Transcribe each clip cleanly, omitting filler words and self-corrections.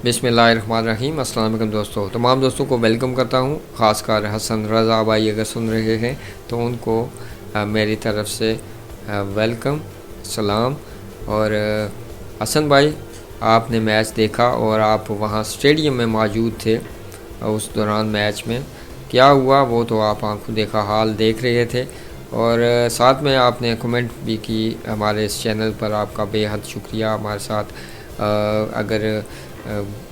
بسم اللہ الرحمن الرحیم۔ السلام علیکم دوستو، تمام دوستوں کو ویلکم کرتا ہوں، خاص کر حسن رضا بھائی اگر سن رہے ہیں تو ان کو میری طرف سے ویلکم، سلام۔ اور حسن بھائی، آپ نے میچ دیکھا اور آپ وہاں اسٹیڈیم میں موجود تھے اس دوران میچ میں کیا ہوا وہ تو آپ آنکھوں دیکھا حال دیکھ رہے تھے، اور ساتھ میں آپ نے کمنٹ بھی کی ہمارے اس چینل پر۔ آپ کا بے حد شکریہ ہمارے ساتھ۔ اگر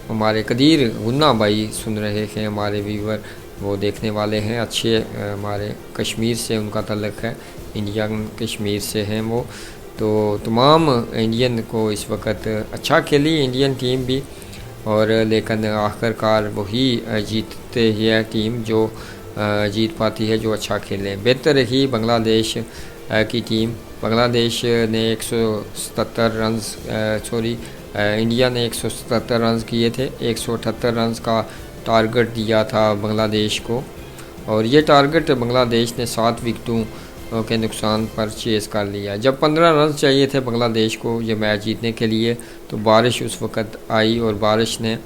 ہمارے قدیر غنہ بھائی سن رہے ہیں، ہمارے ویور وہ دیکھنے والے ہیں اچھے، ہمارے کشمیر سے ان کا تعلق ہے، انڈین کشمیر سے ہیں وہ، تو تمام انڈین کو اس وقت اچھا کھیلی انڈین ٹیم بھی، اور لیکن آخر کار وہی جیتتے ہی ہے ٹیم جو جیت پاتی ہے جو اچھا کھیلے۔ بہتر رہی بنگلہ دیش کی ٹیم۔ بنگلہ دیش نے 177 رنز انڈیا نے 177 رنز کیے تھے، 178 رنز کا ٹارگٹ دیا تھا بنگلہ دیش کو، اور یہ ٹارگٹ بنگلہ دیش نے 7 وکٹوں کے نقصان پر چیز کر لیا۔ جب 15 رنز چاہیے تھے بنگلہ دیش کو یہ میچ جیتنے کے لیے، تو بارش اس وقت آئی اور بارش نے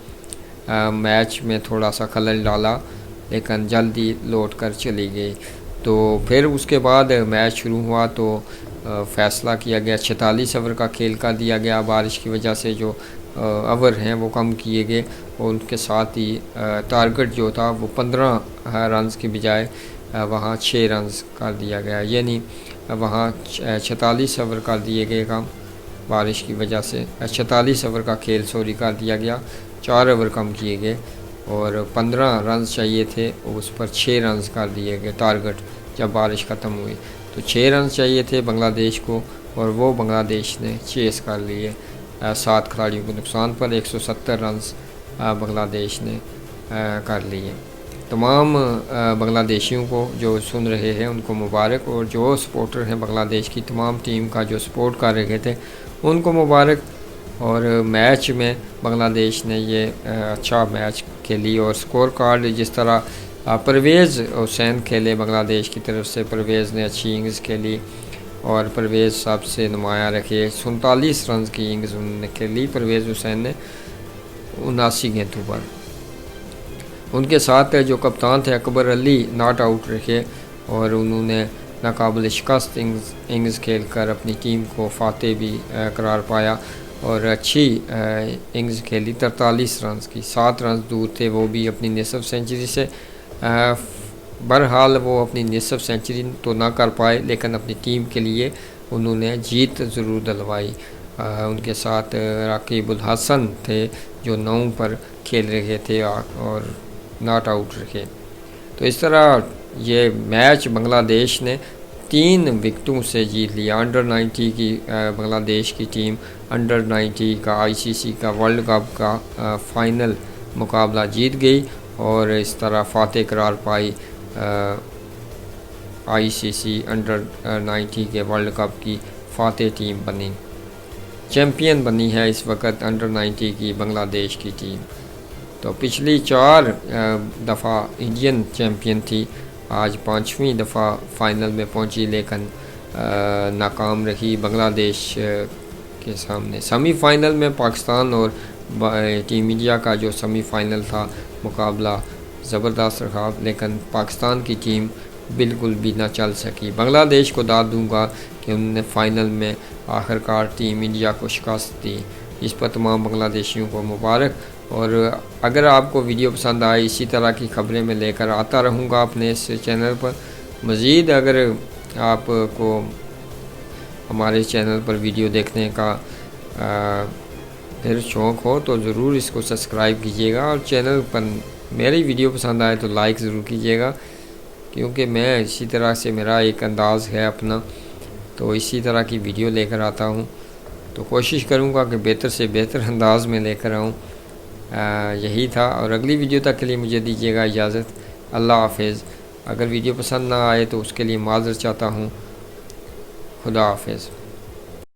میچ میں تھوڑا سا خلل ڈالا، لیکن جلدی لوٹ کر چلی گئی۔ تو پھر اس کے بعد میچ شروع ہوا تو فیصلہ کیا گیا، 46 اوور کا کھیل کر دیا گیا۔ بارش کی وجہ سے جو اوور ہیں وہ کم کیے گئے، اور ان کے ساتھ ہی ٹارگٹ جو تھا وہ 15 رنز کے بجائے وہاں 6 رنز کر دیا گیا، یعنی وہاں 46 اوور کر دیے گئے کم بارش کی وجہ سے، 46 اوور کا کھیل کر دیا گیا، 4 اوور کم کیے گئے، اور 15 رنز چاہیے تھے اس پر 6 رنز کر دیے گئے ٹارگٹ جب بارش ختم ہوئی۔ تو 6 رنز چاہیے تھے بنگلہ دیش کو، اور وہ بنگلہ دیش نے چیز کر لیے 7 کھلاڑیوں کے نقصان پر۔ 170 رنز بنگلہ دیش نے کر لیے۔ تمام بنگلہ دیشیوں کو جو سن رہے ہیں ان کو مبارک، اور جو سپورٹر ہیں بنگلہ دیش کی تمام ٹیم کا جو سپورٹ کر رہے تھے ان کو مبارک۔ اور میچ میں بنگلہ دیش نے یہ اچھا میچ کھیلی، اور سکور کارڈ جس طرح پرویز حسین کھیلے بنگلہ دیش کی طرف سے، پرویز نے اچھی اننگز کھیلی اور پرویز سب سے نمایاں رکھے، 47 رنز کی اننگز انہوں نے کھیلی پرویز حسین نے 79 گیندوں پر۔ ان کے ساتھ جو کپتان تھے اکبر علی ناٹ آؤٹ رکھے، اور انہوں نے ناقابل شکست اننگز کھیل کر اپنی ٹیم کو فاتح بھی قرار پایا، اور اچھی اننگز کھیلی 43 رنز کی، 7 رنز دور تھے وہ بھی اپنی نصف سینچری سے۔ بہرحال وہ اپنی نصف سینچری تو نہ کر پائے، لیکن اپنی ٹیم کے لیے انہوں نے جیت ضرور دلوائی۔ ان کے ساتھ رقیب الحسن تھے جو 9 پر کھیل رہے تھے اور ناٹ آؤٹ رکھے۔ تو اس طرح یہ میچ بنگلہ دیش نے 3 وکٹوں سے جیت لیا۔ انڈر 90 کی بنگلہ دیش کی ٹیم انڈر 90 کا ICC کا ورلڈ کپ کا فائنل مقابلہ جیت گئی، اور اس طرح فاتح قرار پائی ICC انڈر 90 کے ورلڈ کپ کی فاتح ٹیم بنی، چیمپئن بنی ہے اس وقت انڈر 90 کی بنگلہ دیش کی ٹیم۔ تو پچھلی 4 دفعہ انڈین چیمپئن تھی، آج 5ویں دفعہ فائنل میں پہنچی، لیکن ناکام رہی بنگلہ دیش کے سامنے۔ سیمی فائنل میں پاکستان اور ٹیم انڈیا کا جو سیمی فائنل تھا مقابلہ زبردست رہا، لیکن پاکستان کی ٹیم بالکل بھی نہ چل سکی۔ بنگلہ دیش کو داد دوں گا کہ انہوں نے فائنل میں آخر کار ٹیم انڈیا کو شکست دی، اس پر تمام بنگلہ دیشیوں کو مبارک۔ اور اگر آپ کو ویڈیو پسند آئے، اسی طرح کی خبریں میں لے کر آتا رہوں گا اپنے اس چینل پر۔ مزید اگر آپ کو ہمارے چینل پر ویڈیو دیکھنے کا پھر شوق ہو تو ضرور اس کو سبسکرائب کیجیے گا، اور چینل پر میری ویڈیو پسند آئے تو لائک ضرور کیجیے گا، کیونکہ میں اسی طرح سے میرا ایک انداز ہے اپنا، تو اسی طرح کی ویڈیو لے کر آتا ہوں، تو کوشش کروں گا کہ بہتر سے بہتر انداز میں لے کر آؤں۔ یہی تھا، اور اگلی ویڈیو تک کے لیے مجھے دیجیے گا اجازت۔ اللہ حافظ۔ اگر ویڈیو پسند نہ آئے تو اس کے لیے معذرت چاہتا ہوں۔ خدا حافظ۔